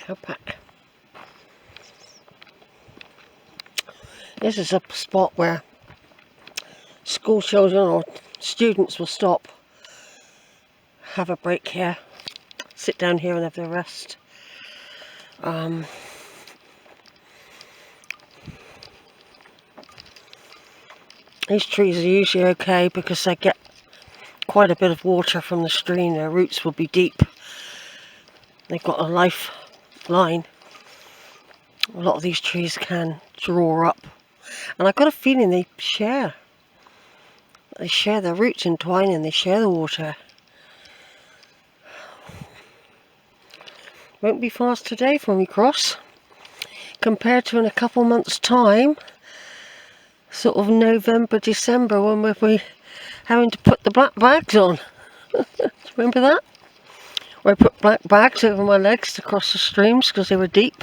cowpack. This is a spot where school children or students will stop, have a break here, sit down here and have their rest. These trees are usually okay because they get quite a bit of water from the stream. Their roots will be deep. They've got a lifeline. A lot of these trees can draw up. And I've got a feeling they share their roots entwine and they share the water. Won't be fast today when we cross, compared to in a couple months' time, sort of November, December, when we'll be having to put the black bags on. Remember that? Where I put black bags over my legs to cross the streams because they were deep.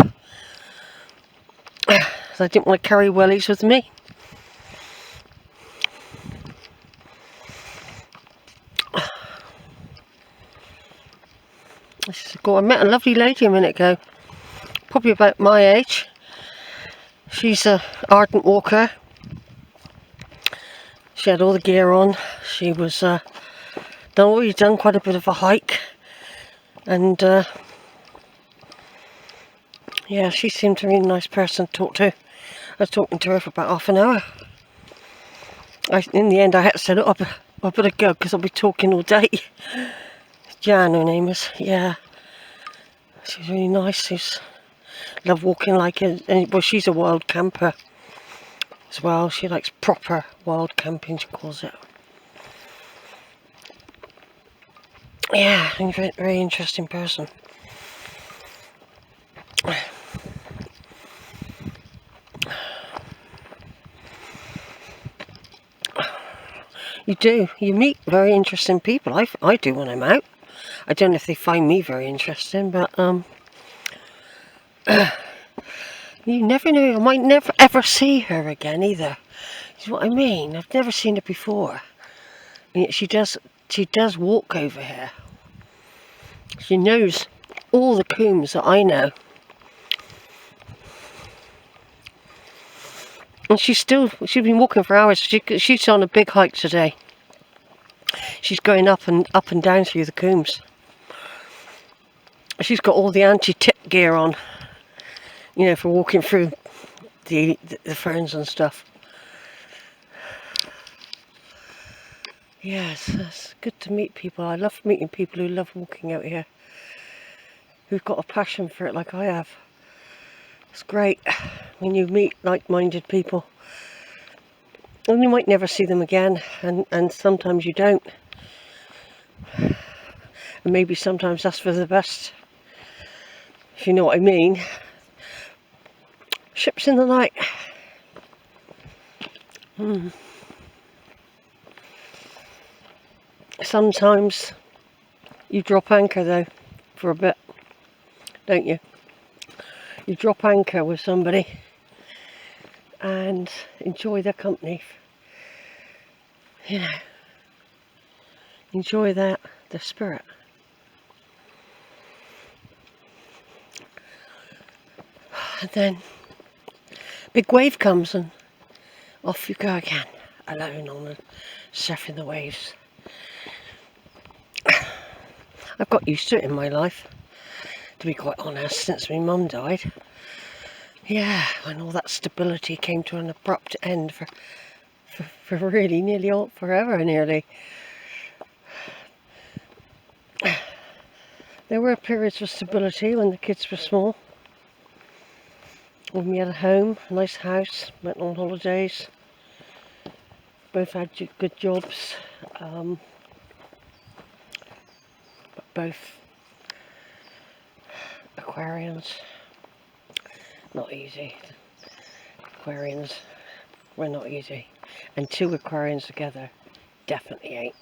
I didn't want to carry wellies with me. I met a lovely lady a minute ago, probably about my age. She's an ardent walker. She had all the gear on. She was already done quite a bit of a hike, and yeah, she seemed a really nice person to talk to. I was talking to her for about half an hour. In the end, I had to say, look, I better go because I'll be talking all day. Jan, her name is. Yeah, she's really nice. She's love walking like well, she's a wild camper as well. She likes proper wild camping, she calls it. Yeah, very, very interesting person. You meet very interesting people. I do when I'm out. I don't know if they find me very interesting, but you never know. I might never ever see her again either. Is what I mean. I've never seen her before, and yet she does walk over here. She knows all the combes that I know, and she's been walking for hours. She's on a big hike today. She's going up and down through the combes. She's got all the anti-tip gear on, you know, for walking through the ferns and stuff. Yes, it's good to meet people. I love meeting people who love walking out here, who've got a passion for it like I have. It's great when you meet like-minded people. And you might never see them again, and sometimes you don't. And maybe sometimes that's for the best, if you know what I mean. Ships in the night. Sometimes you drop anchor though, for a bit, don't you? You drop anchor with somebody and enjoy their company. You know, enjoy their spirit. And then big wave comes and off you go again, alone on the surfing the waves. I've got used to it in my life, to be quite honest, since my mum died. Yeah, when all that stability came to an abrupt end for really nearly forever nearly. There were periods of stability when the kids were small, when we had a home, a nice house, went on holidays, both had good jobs, but both aquarians. Not easy. Aquarians were not easy, and two aquarians together definitely ain't.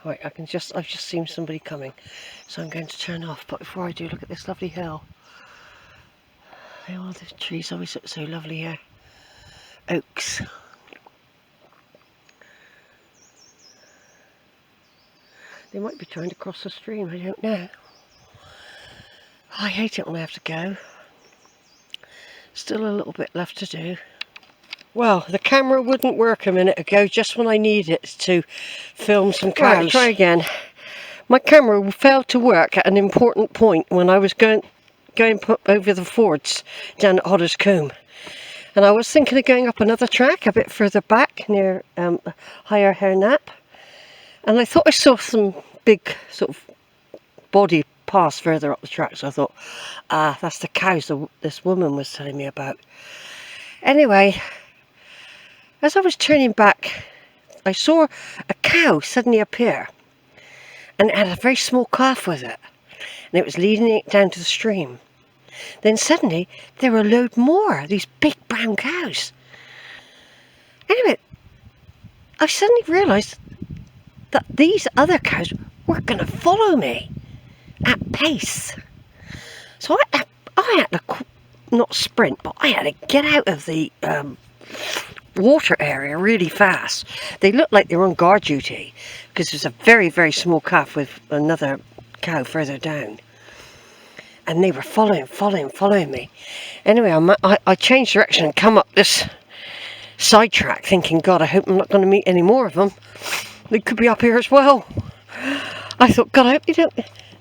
Right, I've just seen somebody coming, so I'm going to turn off. But before I do, look at this lovely hill. Oh, the trees always look so lovely here. Oaks. They might be trying to cross the stream, I don't know. I hate it when I have to go. Still a little bit left to do. Well, the camera wouldn't work a minute ago, just when I need it to film some cows. Right, try again. My camera failed to work at an important point when I was going over the fords down at Hodder's Combe. And I was thinking of going up another track a bit further back near higher hair Knapps. And I thought I saw some big sort of body pass further up the track. So I thought, that's the cows this woman was telling me about. Anyway, as I was turning back, I saw a cow suddenly appear. And it had a very small calf with it. And it was leading it down to the stream. Then suddenly, there were a load more, these big brown cows. Anyway, I suddenly realised that these other cows were going to follow me at pace. So I had to, not sprint, but I had to get out of the water area really fast. They looked like they were on guard duty, because there's a very, very small calf with another cow further down. And they were following me. Anyway, I changed direction and come up this side track thinking, God, I hope I'm not going to meet any more of them. They could be up here as well. I thought, God, I hope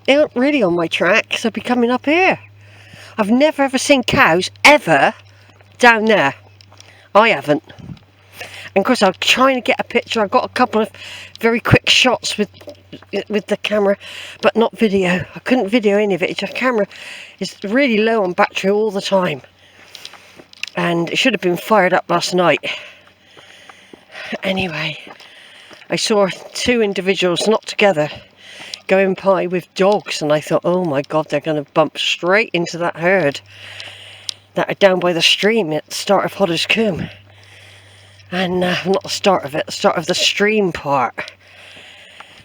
they aren't really on my track, because I'll be coming up here. I've never ever seen cows ever down there. I haven't. And of course, I was trying to get a picture. I got a couple of very quick shots with the camera, but not video. I couldn't video any of it. The camera is really low on battery all the time, and it should have been fired up last night. Anyway, I saw two individuals, not together, going by with dogs, and I thought, oh my God, they're going to bump straight into that herd that are down by the stream at the start of Hodder's Combe. And not the start of it, the start of the stream part.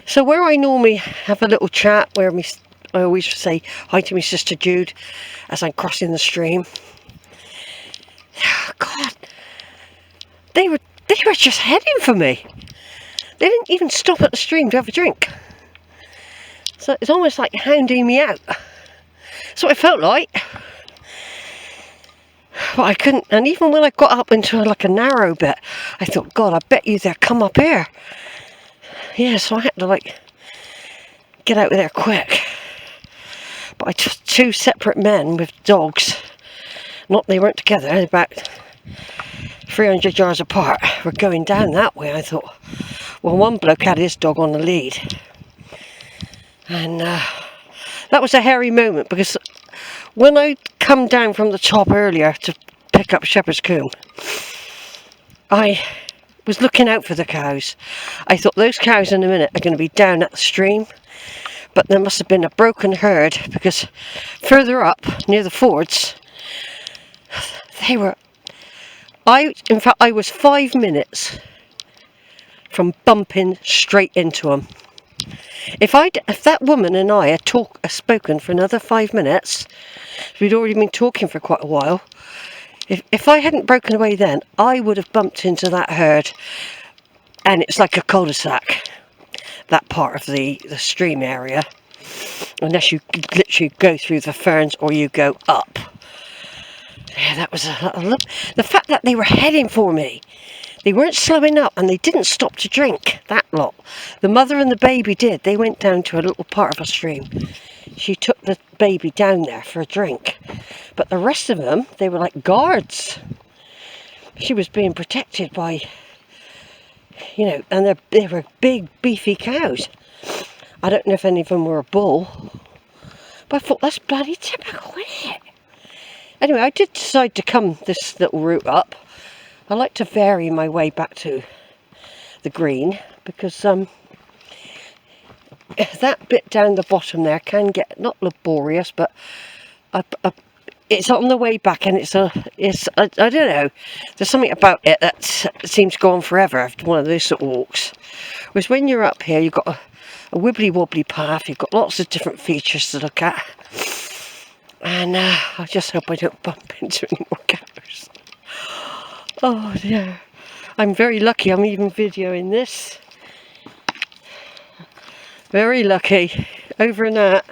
So where I normally have a little chat, where I always say hi to my sister Jude as I'm crossing the stream. God, they were just heading for me. They didn't even stop at the stream to have a drink. So it's almost like hounding me out. That's what it felt like. But I couldn't, and even when I got up into like a narrow bit, I thought, God, I bet you they'll come up here. Yeah, so I had to like get out of there quick. But I took two separate men with dogs. They weren't together, they're about 300 yards apart. We're going down that way. I thought, well, one bloke had his dog on the lead. And that was a hairy moment, because when I come down from the top earlier to pick up Shepherd's Combe, I was looking out for the cows. I thought those cows in a minute are going to be down at the stream, but there must have been a broken herd, because further up near the fords, in fact I was 5 minutes from bumping straight into them. If that woman and I had spoken for another 5 minutes, we'd already been talking for quite a while. If I hadn't broken away then, I would have bumped into that herd. And it's like a cul-de-sac, that part of the stream area. Unless you literally go through the ferns or you go up. Yeah, that was the fact that they were heading for me. They weren't slowing up, and they didn't stop to drink, that lot. The mother and the baby did. They went down to a little part of a stream. She took the baby down there for a drink. But the rest of them, they were like guards. She was being protected by, and they were big, beefy cows. I don't know if any of them were a bull. But I thought, that's bloody typical, isn't it? Anyway, I did decide to come this little route up. I like to vary my way back to the green, because that bit down the bottom there can get not laborious, but it's on the way back, and I don't know. There's something about it that seems to go on forever after one of those sort of walks. Whereas when you're up here, you've got a wibbly wobbly path. You've got lots of different features to look at, and I just hope I don't bump into any more cows. Oh dear. I'm very lucky I'm even videoing this. Very lucky. Over and out.